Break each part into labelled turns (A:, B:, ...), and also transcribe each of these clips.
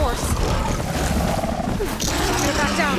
A: force. Get it back down.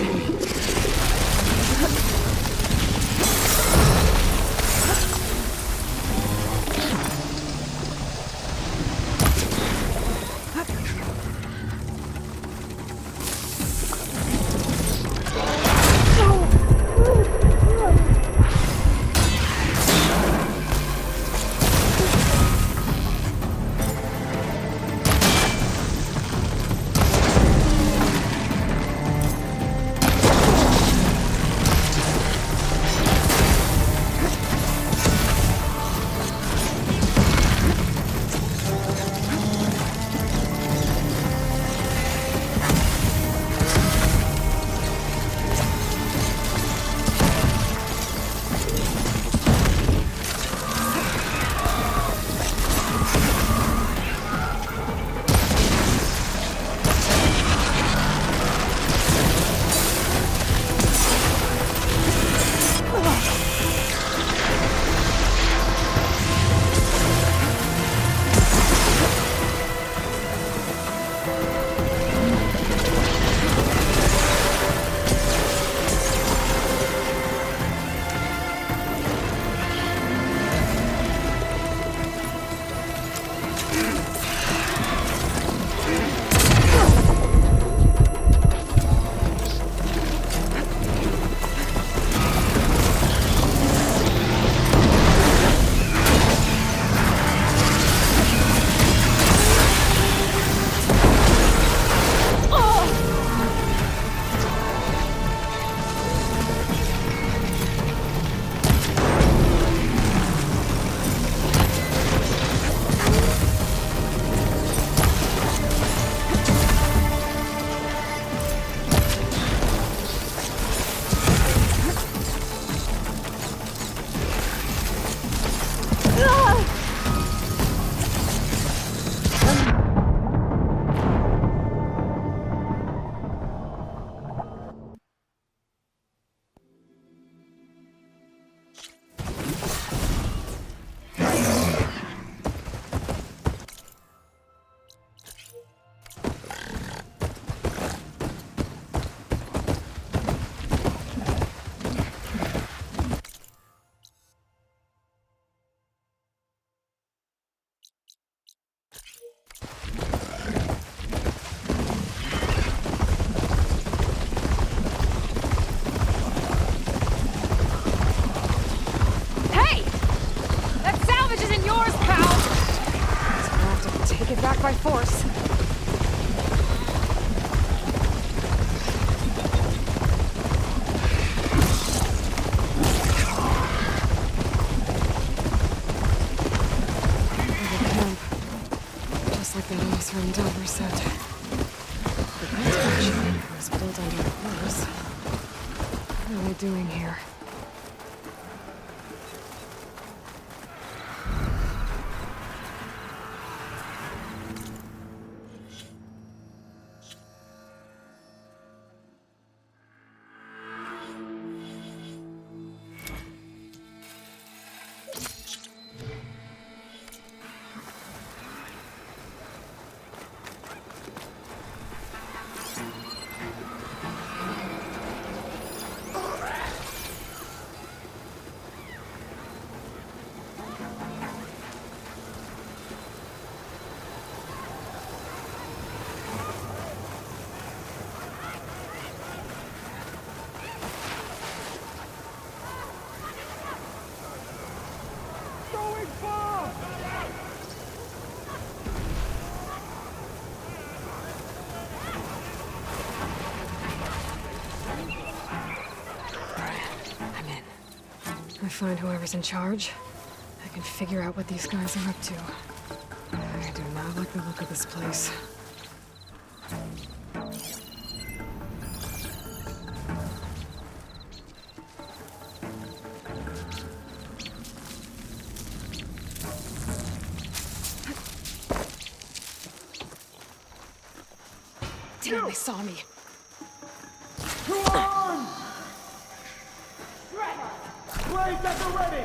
A: By force. Just like that house from Delver said. The construction was built under force. What are they doing here? Find whoever's in charge. I can figure out what these guys are up to. I do not like the look of this place. Damn, they saw me.
B: Blades at the ready!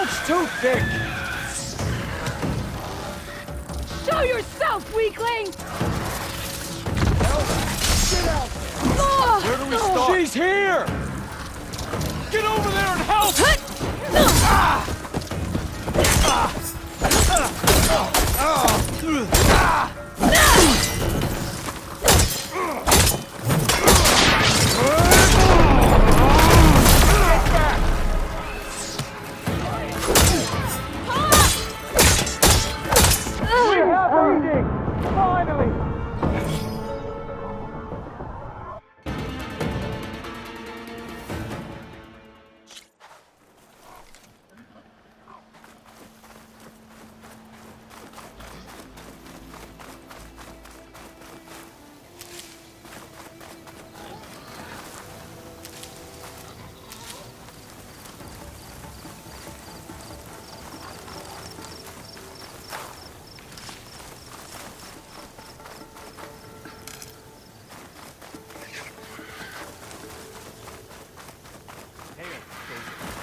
B: Mulch too thick!
A: Show yourself, weakling!
B: Get out!
C: Where do we start?
B: She's here! Get over there and help! We have eating! Finally!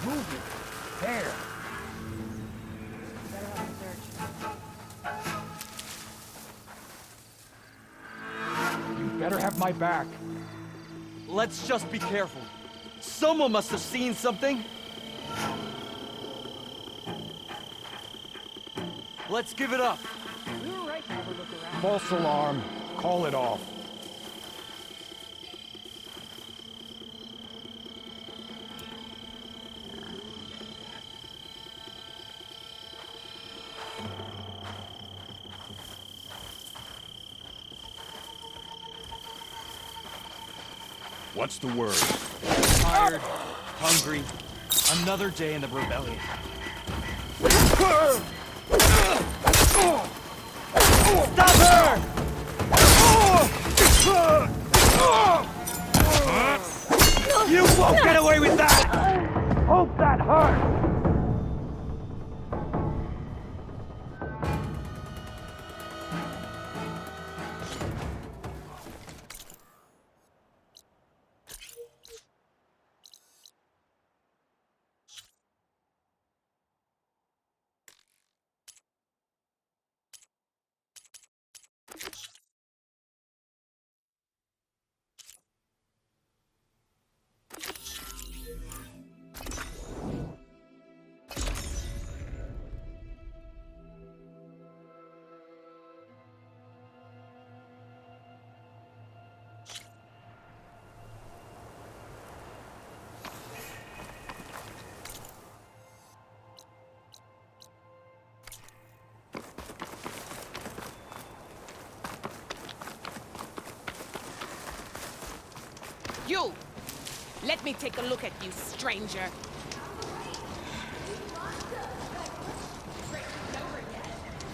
B: Movement! There! You better have my back.
C: Let's just be careful. Someone must have seen something. Let's give it up.
B: False alarm. Call it off.
D: What's the word?
C: Tired, hungry. Another day in the rebellion. Stop her! You won't get away with that!
B: Hope that hurt!
E: You! Let me take a look at you, stranger.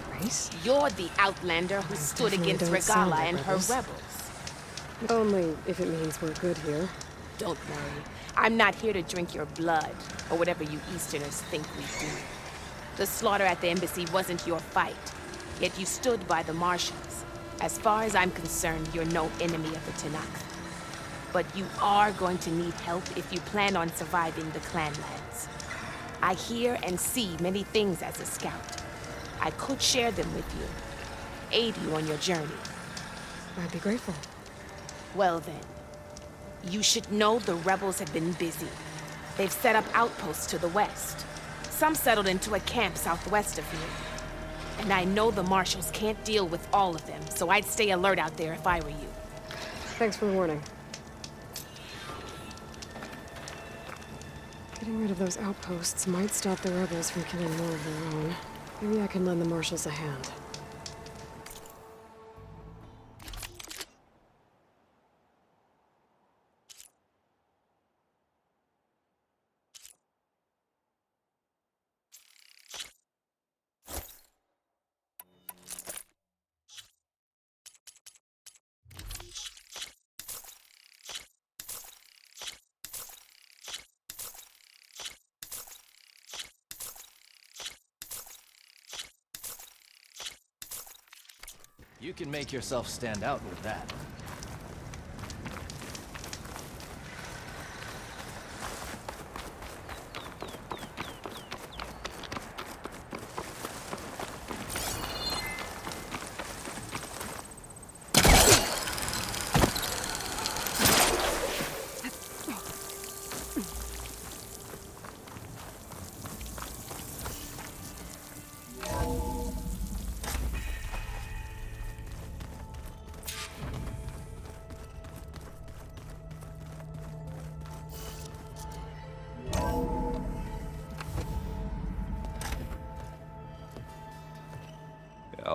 A: Grace?
E: You're the outlander who stood
A: definitely
E: against
A: don't sound
E: Regala
A: like
E: and her
A: rebels.
E: rebels.
A: Only if it means we're good here.
E: Don't worry. I'm not here to drink your blood, or whatever you Easterners think we do. The slaughter at the embassy wasn't your fight, yet you stood by the Marshals. As far as I'm concerned, you're no enemy of the Tenakth. But you are going to need help if you plan on surviving the Clanlands. I hear and see many things as a scout. I could share them with you, aid you on your journey.
A: I'd be grateful.
E: Well then, you should know the rebels have been busy. They've set up outposts to the west. Some settled into a camp southwest of here. And I know the Marshals can't deal with all of them, so I'd stay alert out there if I were you.
A: Thanks for the warning. Getting rid of those outposts might stop the rebels from killing more of their own. Maybe I can lend the Marshals a hand.
C: You can make yourself stand out with that.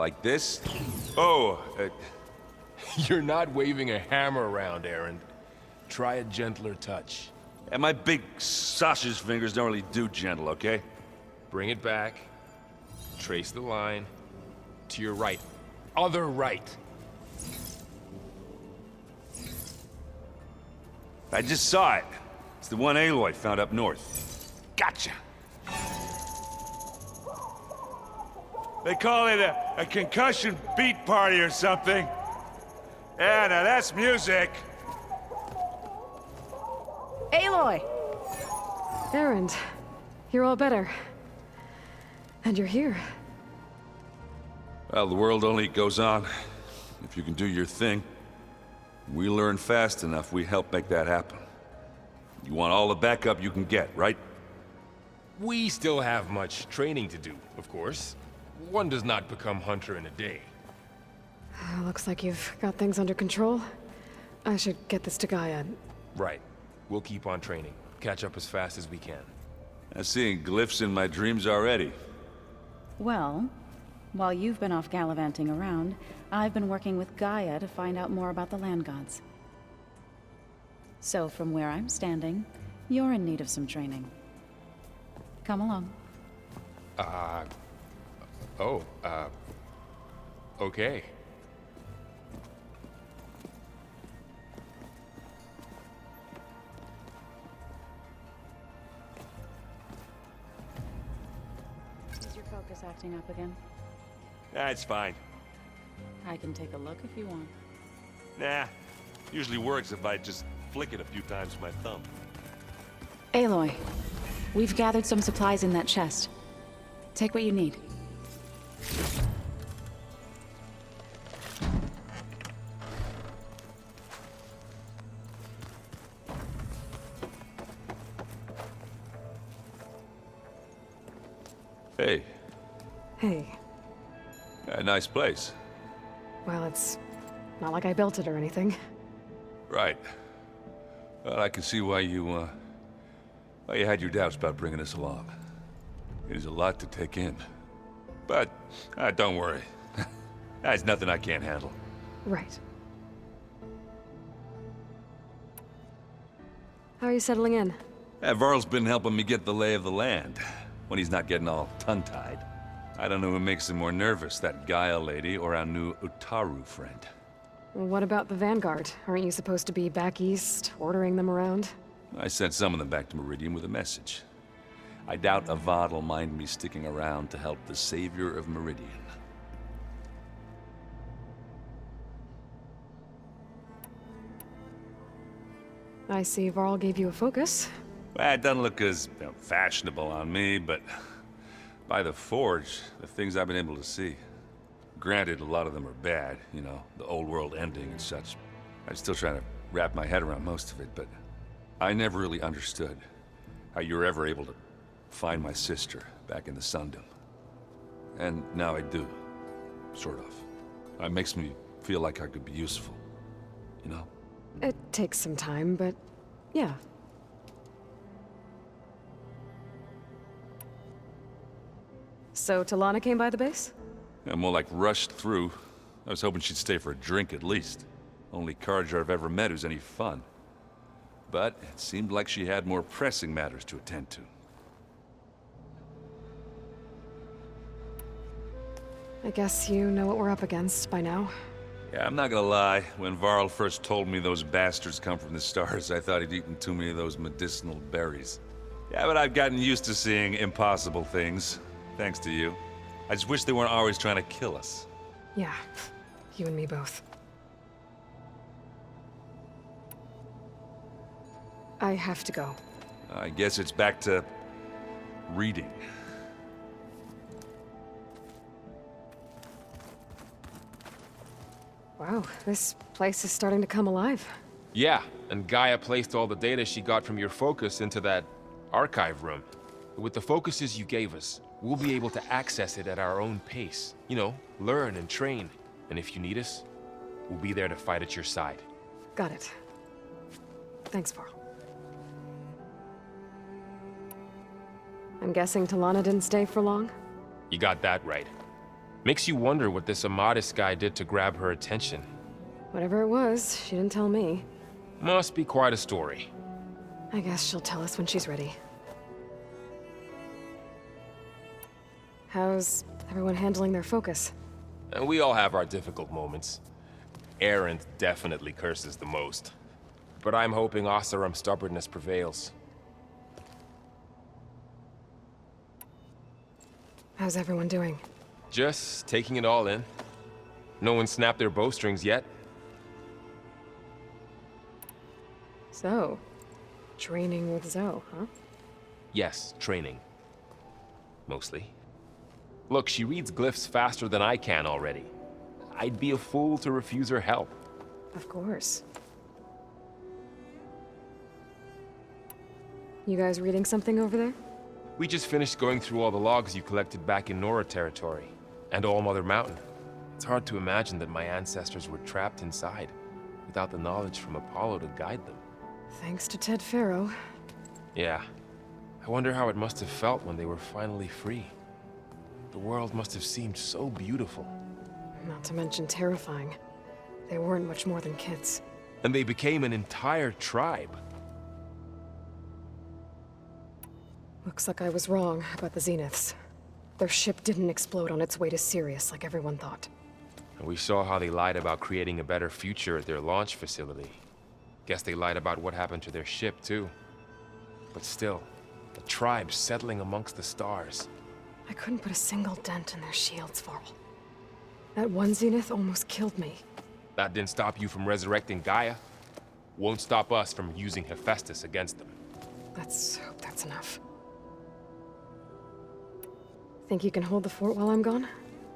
D: Like this? Oh,
F: You're not waving a hammer around, Aaron. Try a gentler touch.
D: and my big sausage fingers don't really do gentle, okay?
F: Bring it back. Trace the line. To your right. Other right.
D: I just saw it. It's the one Aloy found up north. Gotcha. They call it a concussion beat party or something. Yeah, now that's music.
E: Aloy!
A: Erend, you're all better. And you're here.
D: Well, the world only goes on if you can do your thing. We learn fast enough, we help make that happen. You want all the backup you can get, right?
F: We still have much training to do, of course. One does not become hunter in a day.
A: Looks like you've got things under control. I should get this to Gaia.
F: Right. We'll keep on training. Catch up as fast as we can.
D: I'm seeing glyphs in my dreams already.
G: Well, while you've been off gallivanting around, I've been working with Gaia to find out more about the land gods. So from where I'm standing, you're in need of some training. Come along.
F: Okay.
G: Is your focus acting up again?
D: That's fine.
G: I can take a look if you want.
D: Nah, usually works if I just flick it a few times with my thumb.
G: Aloy, we've gathered some supplies in that chest. Take what you need.
D: Hey,
A: Hey,
D: a nice place.
A: well, it's not like I built it or anything.
D: Right. Well, I can see why you had your doubts about bringing us along. It is a lot to take in. But, don't worry. That's nothing I can't handle.
A: Right. How are you settling in?
D: Varl's been helping me get the lay of the land, when he's not getting all tongue-tied. I don't know who makes him more nervous, that Gaia lady or our new Utaru friend.
A: What about the Vanguard? Aren't you supposed to be back east, ordering them around?
D: I sent some of them back to Meridian with a message. I doubt Avad will mind me sticking around to help the savior of Meridian.
A: I see Varl gave you a focus.
D: Well, it doesn't look as fashionable on me, but by the Forge, the things I've been able to see. Granted, a lot of them are bad, you know, the old world ending and such. I'm still trying to wrap my head around most of it, but I never really understood how you were ever able to find my sister back in the Sundom. And now I do, sort of. It makes me feel like I could be useful, you know?
A: It takes some time, but yeah. So Talana came by the base?
D: Yeah, more like rushed through. I was hoping she'd stay for a drink at least. Only Carja I've ever met who's any fun. But it seemed like she had more pressing matters to attend to.
A: I guess you know what we're up against by now.
D: Yeah, I'm not gonna lie. When Varl first told me those bastards come from the stars, I thought he'd eaten too many of those medicinal berries. Yeah, but I've gotten used to seeing impossible things, thanks to you. I just wish they weren't always trying to kill us.
A: Yeah, you and me both. I have to go.
D: I guess it's back to reading.
A: Wow, this place is starting to come alive.
F: Yeah, and Gaia placed all the data she got from your focus into that archive room. With the focuses you gave us, we'll be able to access it at our own pace. You know, learn and train. And if you need us, we'll be there to fight at your side.
A: Got it. Thanks, Varl. I'm guessing Talana didn't stay for long?
F: You got that right. Makes you wonder what this Amadis guy did to grab her attention.
A: Whatever it was, she didn't tell me.
F: Must be quite a story.
A: I guess she'll tell us when she's ready. How's everyone handling their focus?
F: And we all have our difficult moments. Erend definitely curses the most. But I'm hoping Oseram's stubbornness prevails.
A: How's everyone doing?
F: Just taking it all in. No one snapped their bowstrings yet.
A: So, training with Zoe, huh?
F: Yes, training. Mostly. Look, she reads glyphs faster than I can already. I'd be a fool to refuse her help.
A: Of course. You guys reading something over there?
F: We just finished going through all the logs you collected back in Nora territory, and All Mother Mountain. It's hard to imagine that my ancestors were trapped inside, without the knowledge from Apollo to guide them.
A: Thanks to Ted Faro.
F: Yeah. I wonder how it must have felt when they were finally free. The world must have seemed so beautiful.
A: Not to mention terrifying. They weren't much more than kids.
F: And they became an entire tribe.
A: Looks like I was wrong about the Zeniths. Their ship didn't explode on its way to Sirius like everyone thought.
F: And we saw how they lied about creating a better future at their launch facility. Guess they lied about what happened to their ship, too. But still, a tribe settling amongst the stars.
A: I couldn't put a single dent in their shields, Varl. That one Zenith almost killed me.
F: That didn't stop you from resurrecting Gaia. Won't stop us from using Hephaestus against them.
A: Let's hope that's enough. Think you can hold the fort while I'm gone?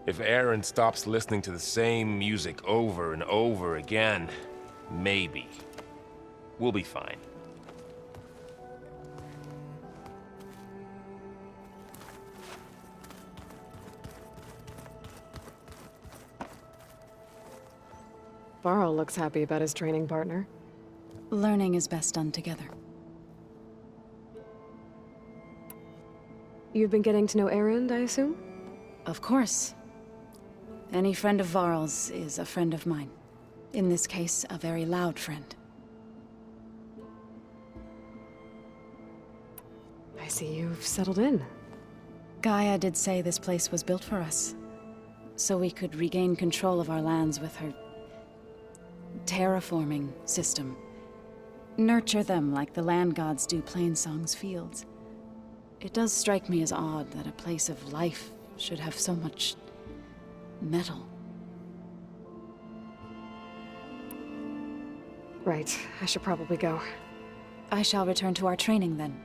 F: If Erend stops listening to the same music over and over again, maybe. We'll be fine.
A: Varl looks happy about his training partner.
G: Learning is best done together.
A: You've been getting to know Erend, I assume?
G: Of course. Any friend of Varl's is a friend of mine. In this case, a very loud friend.
A: I see you've settled in.
G: Gaia did say this place was built for us, so we could regain control of our lands with her terraforming system. Nurture them like the land gods do Plainsong's fields. It does strike me as odd that a place of life should have so much metal.
A: Right, I should probably go.
G: I shall return to our training then.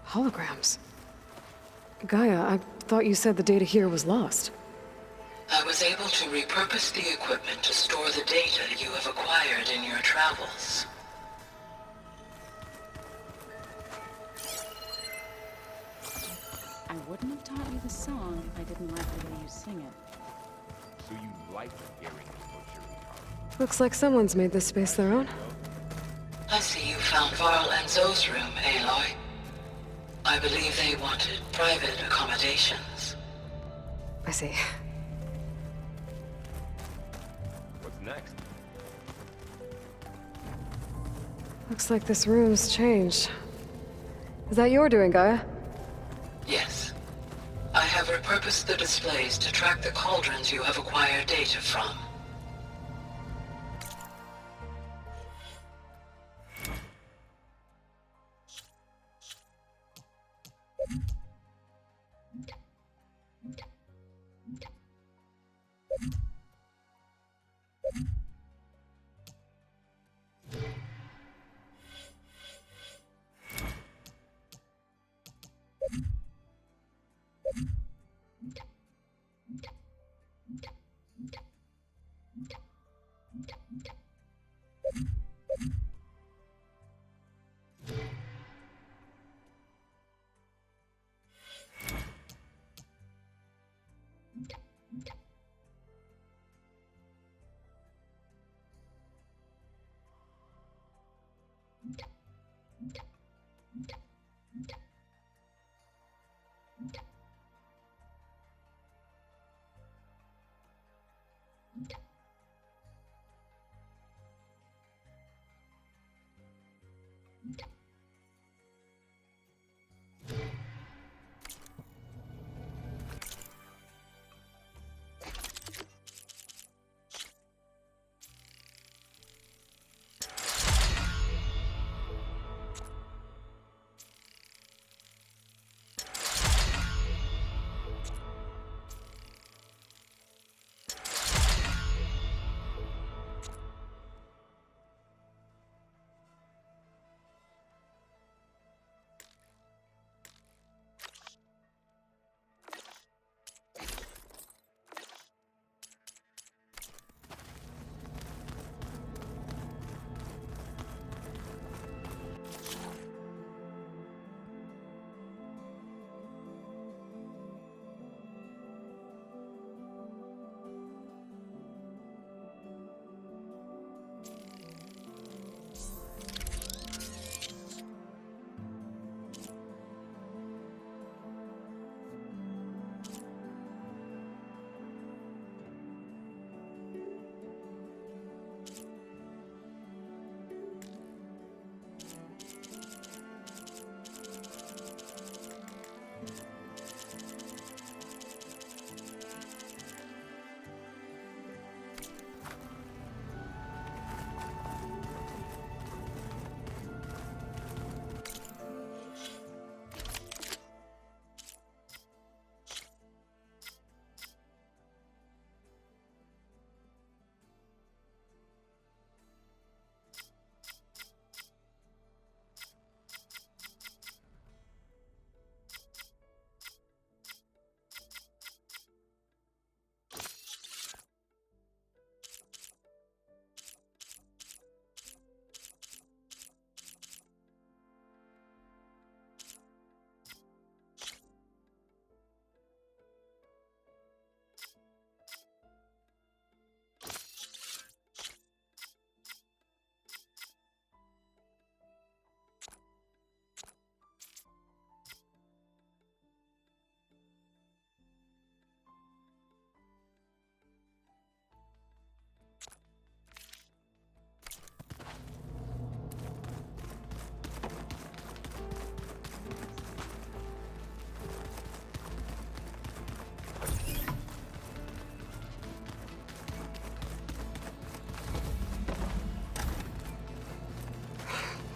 A: Holograms. Gaia, I thought you said the data here was lost.
H: I was able to repurpose the equipment to store the data you have acquired in your travels.
G: I wouldn't have taught you the song if I didn't like the way you sing it.
F: So you like hearing the butchery.
A: Looks like someone's made this space their own.
H: I see you found Varl and Zoe's room, Aloy. I believe they wanted private accommodations.
A: I see.
F: What's next?
A: Looks like this room's changed. Is that your doing, Gaia?
H: Yes. I have repurposed the displays to track the cauldrons you have acquired data from.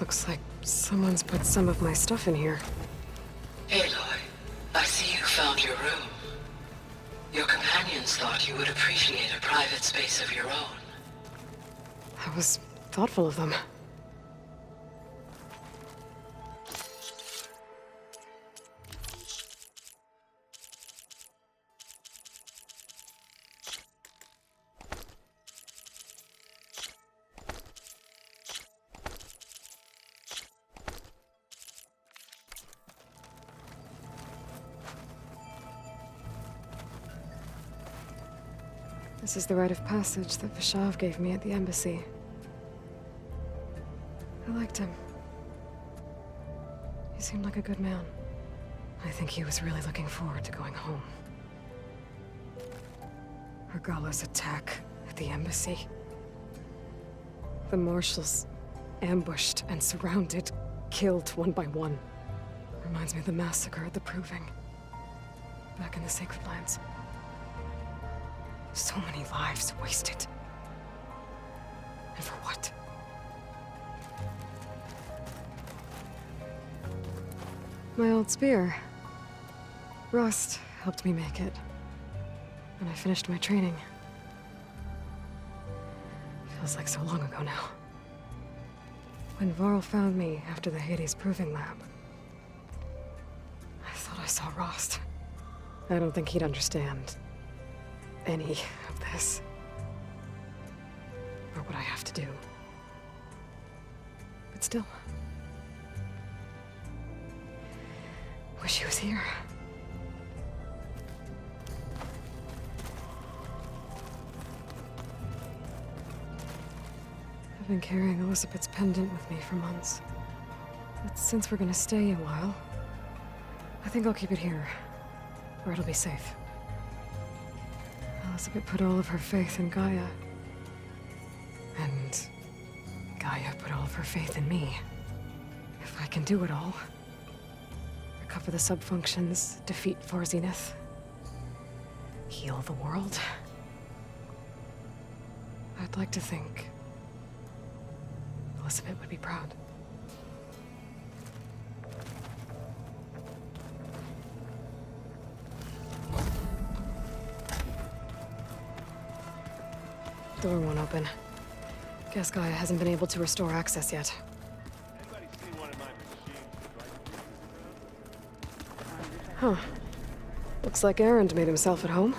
A: Looks like someone's put some of my stuff in here.
H: Aloy, I see you found your room. Your companions thought you would appreciate a private space of your own.
A: That was thoughtful of them. This is the rite of passage that Vishav gave me at the embassy. I liked him. He seemed like a good man. I think he was really looking forward to going home. Regala's attack at the embassy. The marshals ambushed and surrounded, killed one by one. Reminds me of the massacre at the Proving. Back in the Sacred Lands. So many lives wasted. And for what? My old spear. Rust helped me make it. And I finished my training. Feels like so long ago now. When Varl found me after the Hades Proving Lab, I thought I saw Rost. I don't think he'd understand any of this. Or what I have to do. But still. Wish he was here. I've been carrying Elizabeth's pendant with me for months. But since we're gonna stay a while, I think I'll keep it here, where it'll be safe. Elizabeth put all of her faith in Gaia. And Gaia put all of her faith in me. If I can do it all, recover the subfunctions, defeat For Zenith, heal the world, I'd like to think Elizabeth would be proud. Door won't open. Guess Gaia hasn't been able to restore access yet.
B: Anybody see one of my machines?
A: Huh. Looks like Erend made himself at home.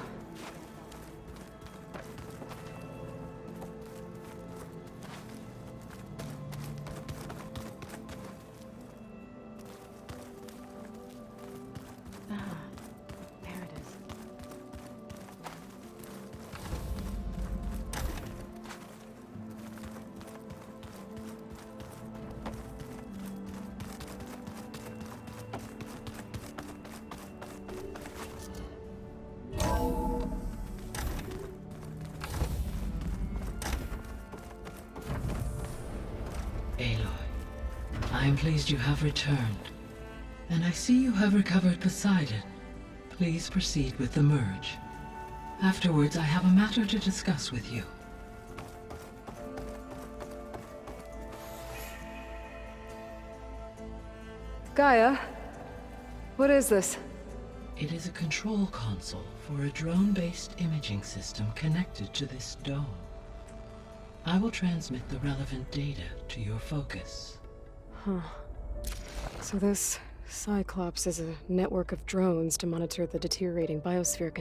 G: Ah, there it is.
H: Aloy, I am pleased you have returned. And I see you have recovered Poseidon. Please proceed with the merge. Afterwards, I have a matter to discuss with you.
A: Gaia? What is this?
H: It is a control console for a drone-based imaging system connected to this dome. I will transmit the relevant data to your focus.
A: Huh. So this Cyclops is a network of drones to monitor the deteriorating biosphere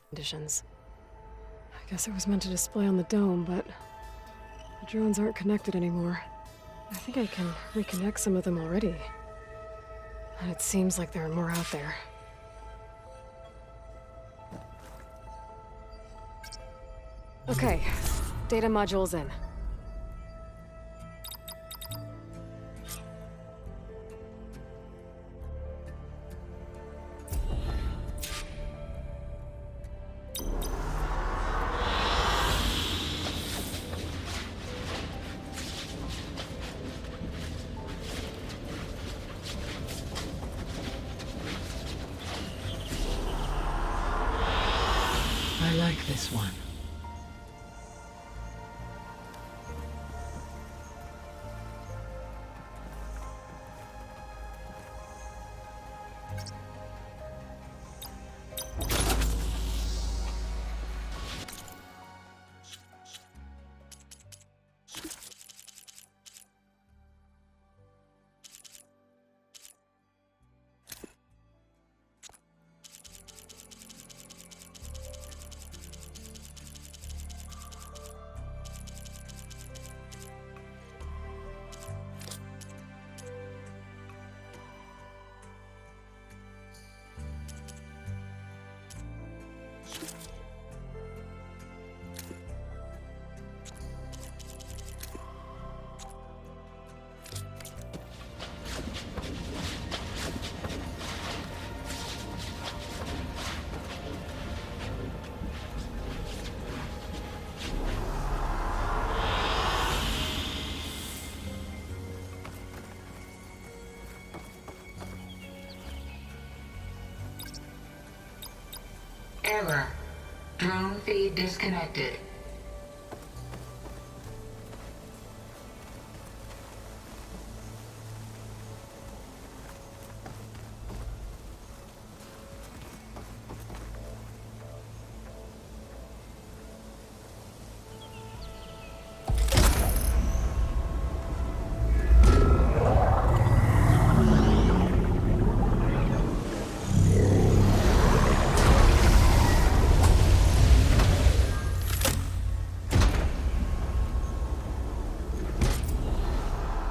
A: conditions. I guess it was meant to display on the dome, but the drones aren't connected anymore. I think I can reconnect some of them already. And it seems like there are more out there. Okay, data module's in.
H: I like this one. Error. Drone feed disconnected.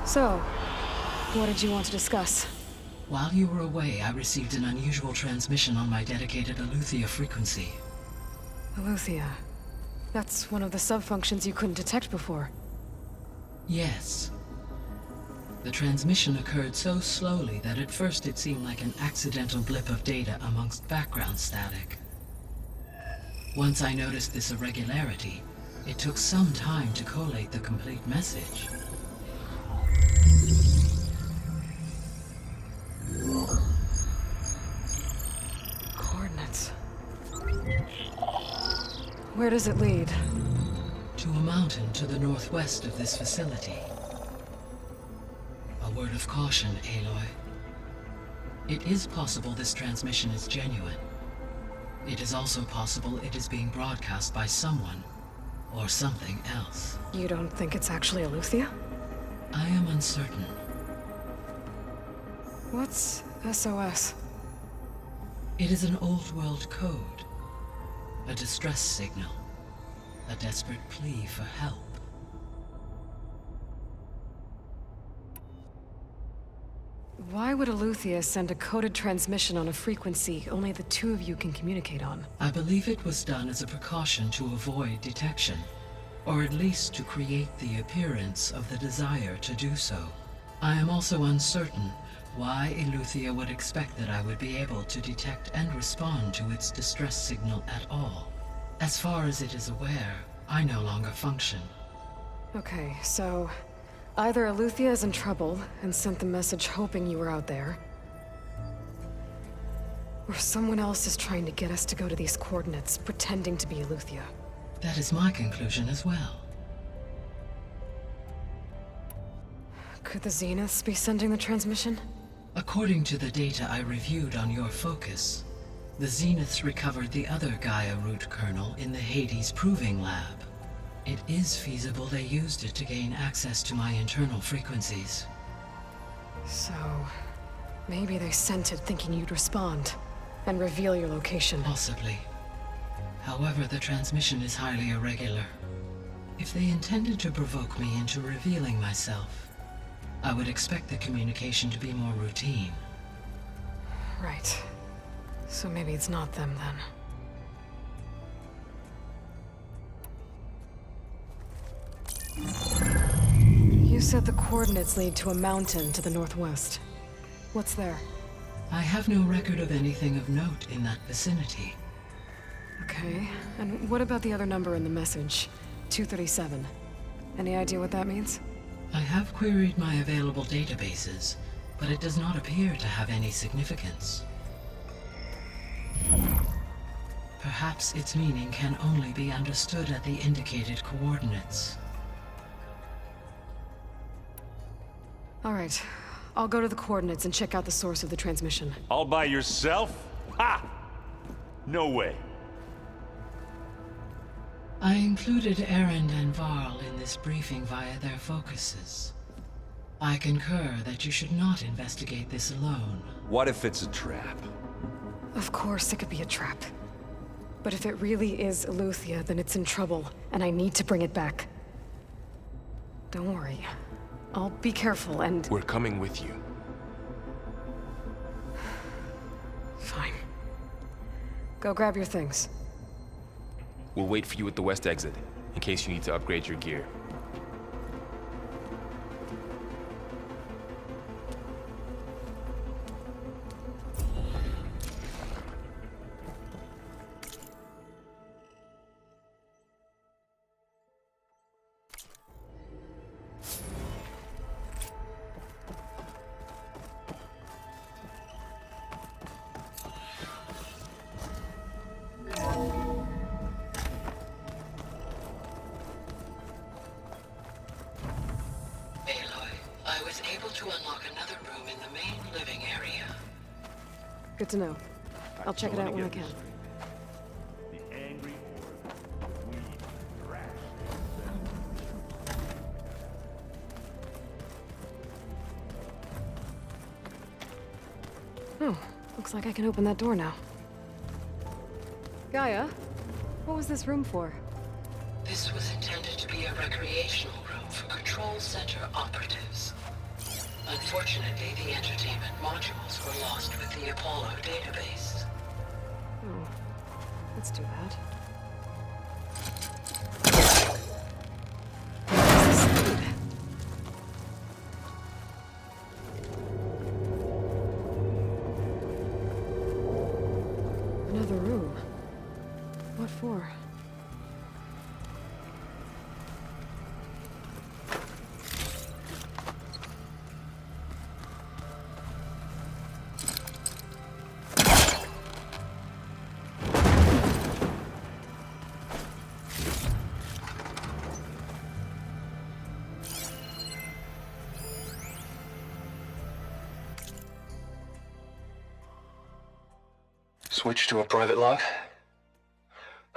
A: So, what did you want to discuss?
H: While you were away, I received an unusual transmission on my dedicated Eleuthia frequency.
A: Eleuthia. That's one of the sub-functions you couldn't detect before.
H: Yes. The transmission occurred so slowly that at first it seemed like an accidental blip of data amongst background static. Once I noticed this irregularity, it took some time to collate the complete message.
A: Coordinates. Where does it lead?
H: To a mountain to the northwest of this facility. A word of caution, Aloy. It is possible this transmission is genuine. It is also possible it is being broadcast by someone or something else.
A: You don't think it's actually Eleuthia?
H: I am uncertain.
A: What's SOS?
H: It is an old world code. A distress signal. A desperate plea for help.
A: Why would Eleuthia send a coded transmission on a frequency only the two of you can communicate on?
H: I believe it was done as a precaution to avoid detection, or at least to create the appearance of the desire to do so. I am also uncertain why Eleuthia would expect that I would be able to detect and respond to its distress signal at all. As far as it is aware, I no longer function.
A: Okay, so either Eleuthia is in trouble and sent the message hoping you were out there, or someone else is trying to get us to go to these coordinates, pretending to be Eleuthia.
H: That is my conclusion as well.
A: Could the Zeniths be sending the transmission?
H: According to the data I reviewed on your focus, the Zeniths recovered the other Gaia root kernel in the Hades Proving Lab. It is feasible they used it to gain access to my internal frequencies.
A: So, maybe they sent it thinking you'd respond and reveal your location.
H: Possibly. However, the transmission is highly irregular. If they intended to provoke me into revealing myself, I would expect the communication to be more routine.
A: Right. So maybe it's not them then. You said the coordinates lead to a mountain to the northwest. What's there?
H: I have no record of anything of note in that vicinity.
A: Okay, and what about the other number in the message? 237. Any idea what that means?
H: I have queried my available databases, but it does not appear to have any significance. Perhaps its meaning can only be understood at the indicated coordinates.
A: All right, I'll go to the coordinates and check out the source of the transmission.
D: All by yourself? Ha! No way.
H: I included Erend and Varl in this briefing via their focuses. I concur that you should not investigate this alone.
D: What if it's a trap?
A: Of course it could be a trap. But if it really is Eleuthia, then it's in trouble, and I need to bring it back. Don't worry. I'll be careful and...
F: We're coming with you.
A: Fine. Go grab your things.
F: We'll wait for you at the west exit, in case you need to upgrade your gear.
A: Good to know. I'll check it out when I can.
B: The angry horde we thrashed.
A: Oh, looks like I can open that door now. Gaia, what was this room for?
H: This was intended to be a recreational room for Control Center operatives. Unfortunately, the entertainment modules were lost with the Apollo database.
A: Oh, that's too bad. What's this lead? Another room. What for?
I: Switch to a private log?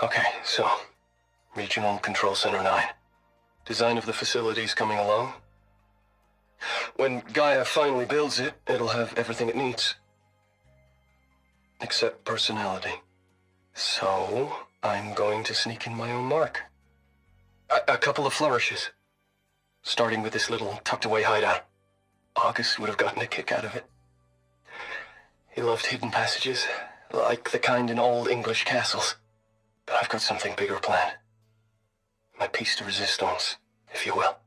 I: Okay, so, Regional Control Center 9. Design of the facility's coming along. When Gaia finally builds it, it'll have everything it needs. Except personality. So, I'm going to sneak in my own mark. A couple of flourishes. Starting with this little tucked-away hideout. August would have gotten a kick out of it. He loved hidden passages, like the kind in old English castles. But I've got something bigger planned. My piece de resistance, if you will.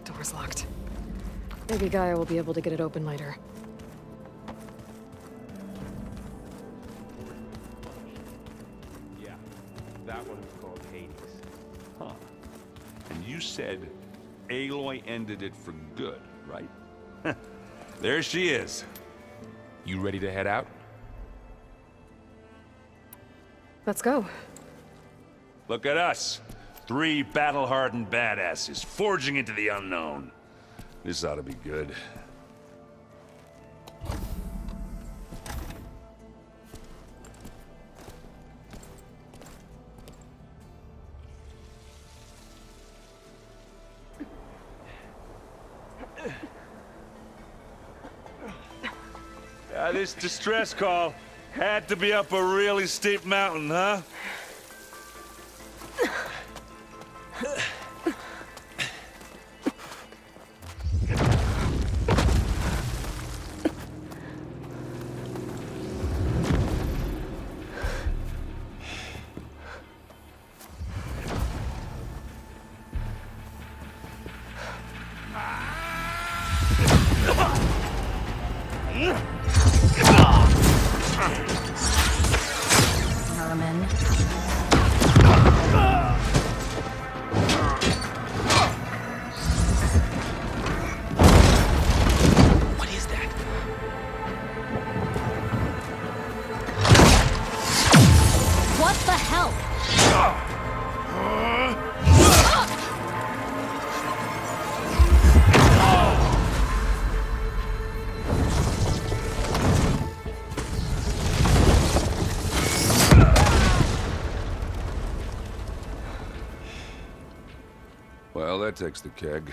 A: Door's locked. Maybe Gaia will be able to get it open later.
B: Yeah, that one is called Hades.
D: Huh. And you said Aloy ended it for good, right? There she is.
F: You ready to head out?
A: Let's go.
D: Look at us. 3 battle-hardened badasses forging into the unknown. This ought to be good. This distress call had to be up a really steep mountain, huh?
G: Merman.
F: What is that?
E: What the hell?
D: Well, that takes the keg.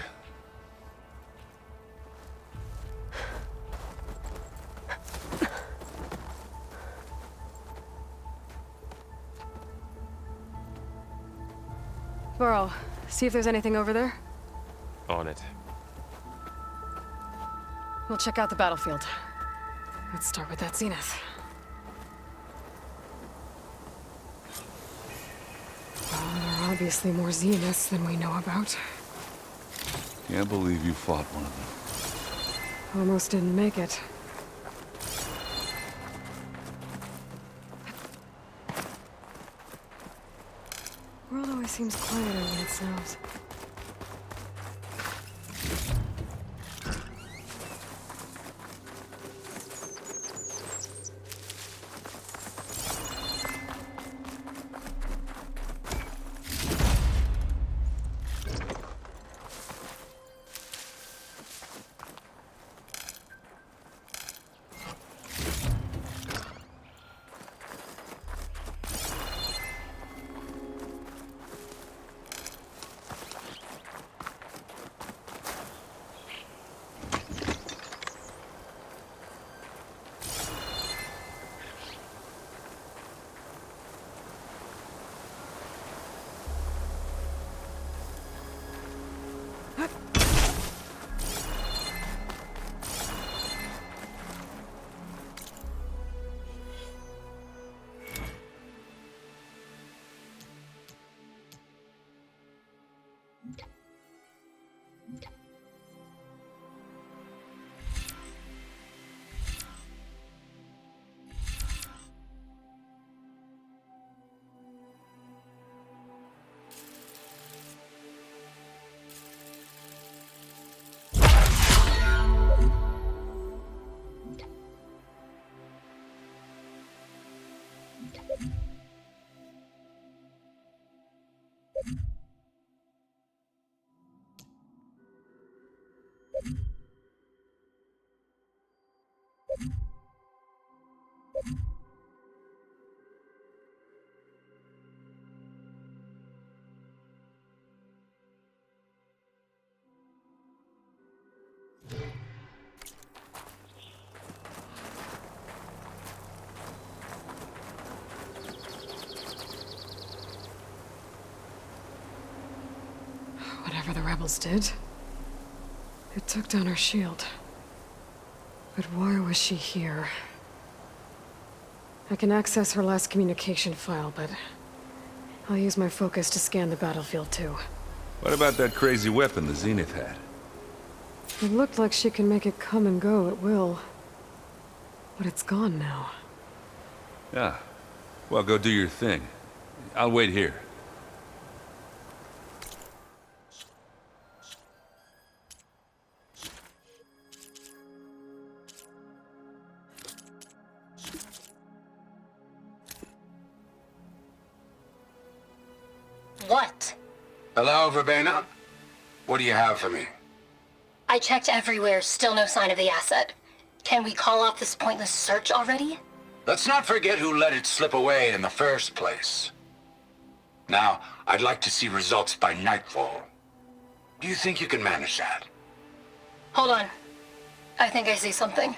A: Varl, see if there's anything over there.
F: On it.
A: We'll check out the battlefield. Let's start with that zenith. Well, there are obviously more zeniths than we know about.
D: Can't believe you fought one of them.
A: Almost didn't make it. World always seems quieter when it snows. Whatever the rebels did, it took down her shield. But why was she here? I can access her last communication file, but I'll use my focus to scan the battlefield too.
D: What about that crazy weapon the Zenith had?
A: It looked like she can make it come and go at will. But it's gone now.
D: Yeah. Well, go do your thing. I'll wait here.
J: What?
K: Hello, Verbena? What do you have for me?
J: I checked everywhere, still no sign of the asset. Can we call off this pointless search already?
K: Let's not forget who let it slip away in the first place. Now, I'd like to see results by nightfall. Do you think you can manage that?
J: Hold on. I think I see something.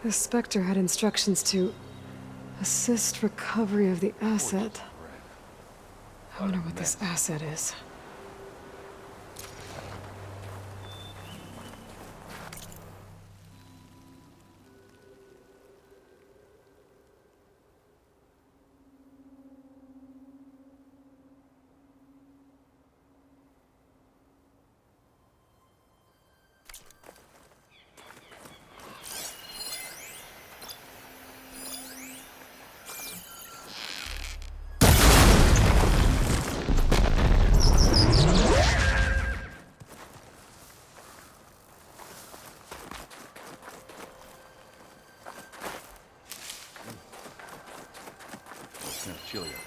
A: The Spectre had instructions to assist recovery of the asset. I wonder what this asset is.
D: It's kind of chilly out here.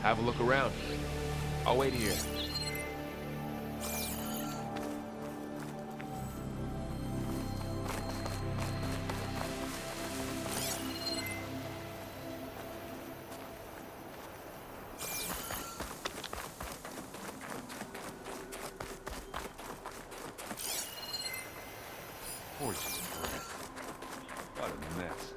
F: Have a look around. I'll wait here.
D: Forge is crap. What a mess.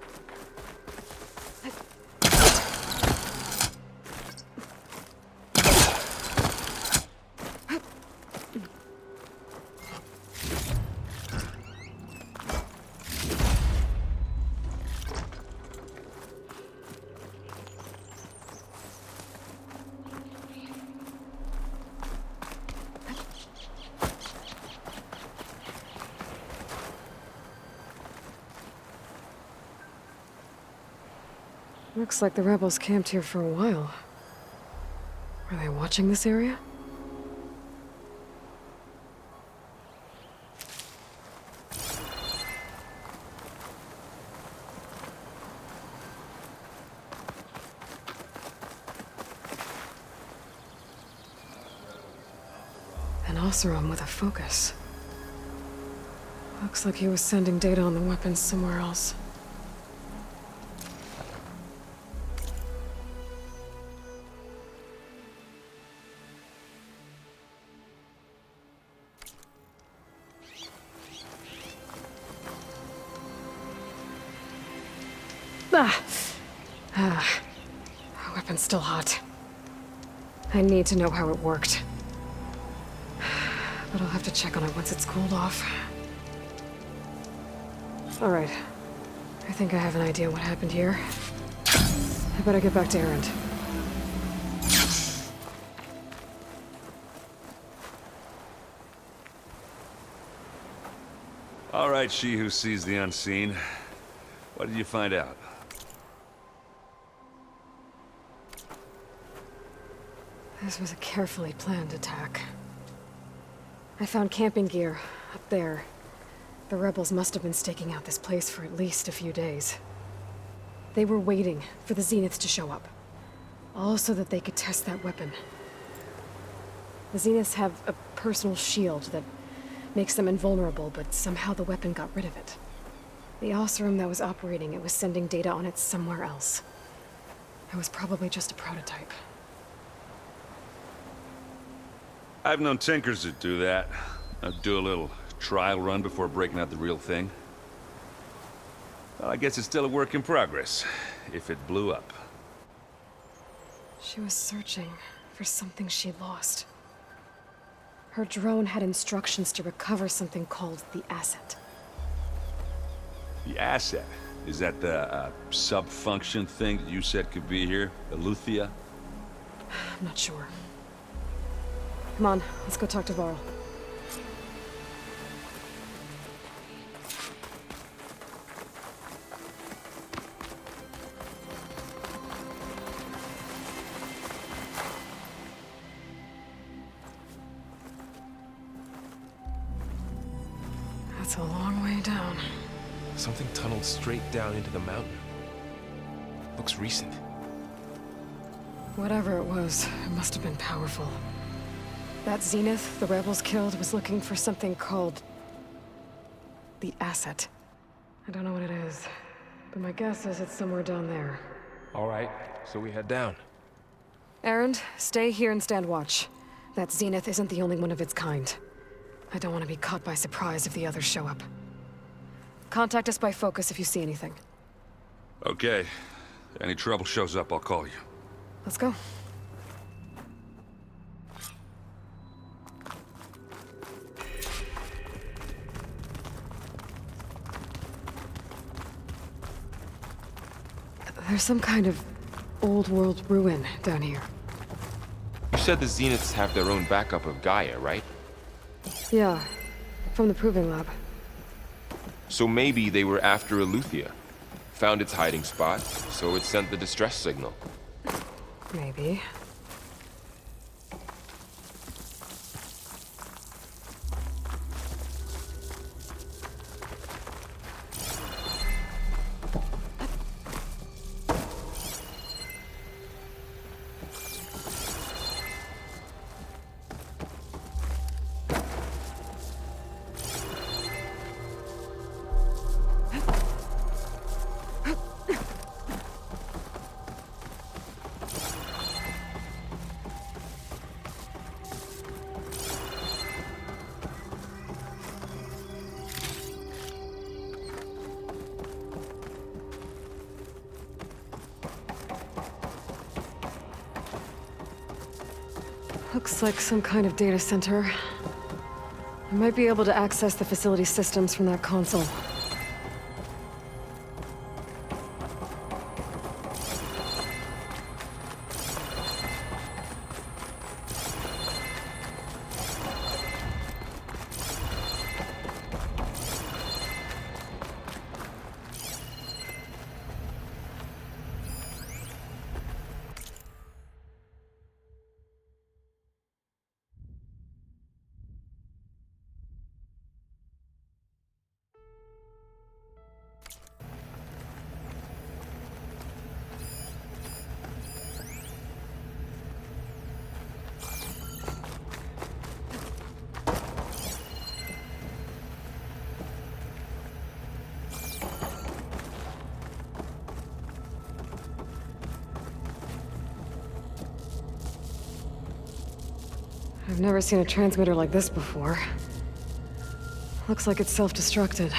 A: Looks like the rebels camped here for a while. Were they watching this area? An Oseram with a focus. Looks like he was sending data on the weapons somewhere else. Weapon's still hot. I need to know how it worked. But I'll have to check on it once it's cooled off. Alright. I think I have an idea what happened here. I better get back to Erend.
D: Alright, she who sees the unseen. What did you find out?
A: This was a carefully planned attack. I found camping gear up there. The rebels must have been staking out this place for at least a few days. They were waiting for the Zeniths to show up. All so that they could test that weapon. The Zeniths have a personal shield that makes them invulnerable, but somehow the weapon got rid of it. The Oseram that was operating it was sending data on it somewhere else. It was probably just a prototype.
D: I've known tinkers that do that. I'd do a little trial run before breaking out the real thing. Well, I guess it's still a work in progress, if it blew up.
A: She was searching for something she lost. Her drone had instructions to recover something called the Asset.
D: The Asset? Is that the sub-function thing that you said could be here? Eleuthia?
A: I'm not sure. Come on, let's go talk to Varl. That's a long way down.
F: Something tunneled straight down into the mountain. Looks recent.
A: Whatever it was, it must have been powerful. That Zenith the rebels killed was looking for something called the Asset. I don't know what it is, but my guess is it's somewhere down there.
F: All right, so we head down.
A: Erend, stay here and stand watch. That Zenith isn't the only one of its kind. I don't want to be caught by surprise if the others show up. Contact us by focus if you see anything.
D: Okay. Any trouble shows up, I'll call you.
A: Let's go. There's some kind of old world ruin down here.
F: You said the Zeniths have their own backup of Gaia, right?
A: Yeah, from the Proving Lab.
F: So maybe they were after Eleuthia. Found its hiding spot, so it sent the distress signal.
A: Maybe. Looks like some kind of data center. I might be able to access the facility systems from that console. I've never seen a transmitter like this before. Looks like it's self-destructed.